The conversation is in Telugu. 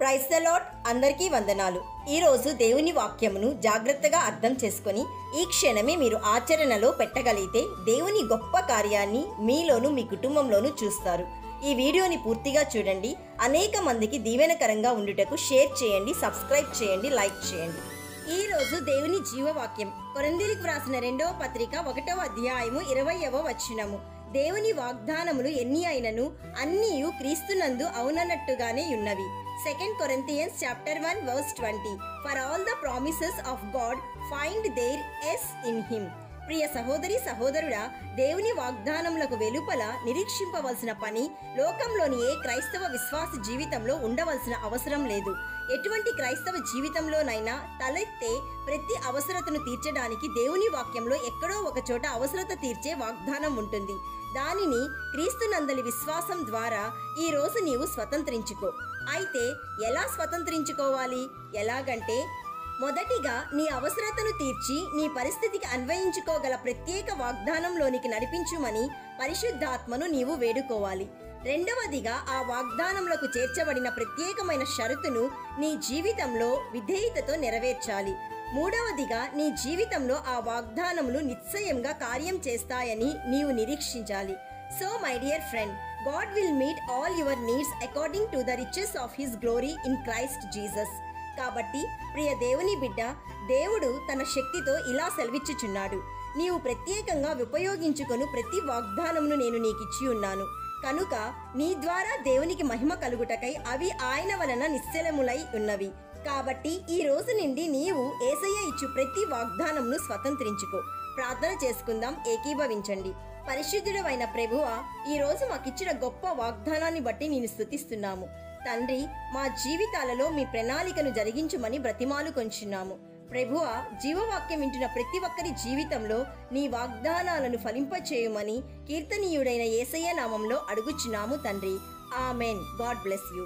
Praise the lord. అందరికీ వందనాలు. ఈరోజు దేవుని వాక్యమును జాగ్రత్తగా అర్థం చేసుకొని ఈ క్షణమే మీరు ఆచరణలో పెట్టగలిగితే దేవుని గొప్ప కార్యాన్ని మీలోను మీ కుటుంబంలోనూ చూస్తారు. ఈ వీడియోని పూర్తిగా చూడండి. అనేక మందికి దీవెనకరంగా ఉండుటకు షేర్ చేయండి, సబ్స్క్రైబ్ చేయండి, లైక్ చేయండి. ఈ రోజు దేవుని జీవవాక్యం కొరింథీయులకు వ్రాసిన 2వ పత్రిక 1వ అధ్యాయము 20వ వచనము. దేవుని వాగ్దానములు ఎన్ని అయినను అన్నీయు క్రీస్తునందు అవునన్నట్టుగానే ఉన్నవి. 2 Corinthians chapter 1 verse 20. For all the promises of God find their yes in him. ప్రియ సహోదరి సహోదరుడా, దేవుని వాగ్దానములకు వెలుపల నిరీక్షింపవలసిన పని లోకంలోని ఏ క్రైస్తవ విశ్వాస జీవితంలో ఉండవలసిన అవసరం లేదు. ఎటువంటి క్రైస్తవ జీవితంలోనైనా తలెత్తే ప్రతి అవసరతను తీర్చడానికి దేవుని వాక్యంలో ఎక్కడో ఒక చోట అవసరత తీర్చే వాగ్దానం ఉంటుంది. దానిని క్రీస్తునందలి విశ్వాసం ద్వారా ఈ రోజు నీవు స్వతంత్రించుకో. అయితే ఎలా స్వతంత్రించుకోవాలి? ఎలాగంటే, మొదటిగా నీ అవసరతను తీర్చి నీ పరిస్థితికి అన్వయించుకోగల ప్రత్యేక వాగ్దానంలోనికి నడిపించుమని పరిశుద్ధాత్మను నీవు వేడుకోవాలి. రెండవదిగా ఆ వాగ్దానములకు చేర్చబడిన ప్రత్యేకమైన షరతును నీ జీవితంలో విధేయతతో నెరవేర్చాలి. మూడవదిగా నీ జీవితంలో ఆ వాగ్దానములు నిశ్చయంగా కార్యం చేస్తాయని నీవు నిరీక్షించాలి. So my dear friend, God will meet all your needs according to the riches of his glory in Christ Jesus. కాబట్టి ప్రియ దేవుని బిడ్డ, దేవుడు తన శక్తితో ఇలా సెలవిచ్చుచున్నాడు. నీవు ప్రత్యేకంగా ఉపయోగించుకొను ప్రతి వాగ్దానమును నేను నీకిచ్చి ఉన్నాను. కనుక నీ ద్వారా దేవునికి మహిమ కలుగుటకై అవి ఆయన వలన నిశ్చలములై ఉన్నవి. కాబట్టి ఈ రోజు నుండి నీవు యేసయ్య ఇచ్చు ప్రతి వాగ్దానమును స్వతంత్రించుకో. ప్రార్థన చేసుకుందాం, ఏకీభవించండి. పరిశుద్ధుడైన ప్రభువా, ఈ రోజు మాకిచ్చిన గొప్ప వాగ్దానాన్ని బట్టి నేను స్తుతిస్తున్నాము. తండ్రి, మా జీవితాలలో మీ ప్రణాళికను జరిగించుమని బ్రతిమాలు కొంచున్నాము. ప్రభువా, జీవవాక్యం వింటున్న ప్రతి ఒక్కరి జీవితంలో నీ వాగ్దానాలను ఫలింపచేయమని కీర్తనీయుడైన యేసయ్య నామంలో అడుగుచున్నాము తండ్రి. ఆమెన్. God bless you.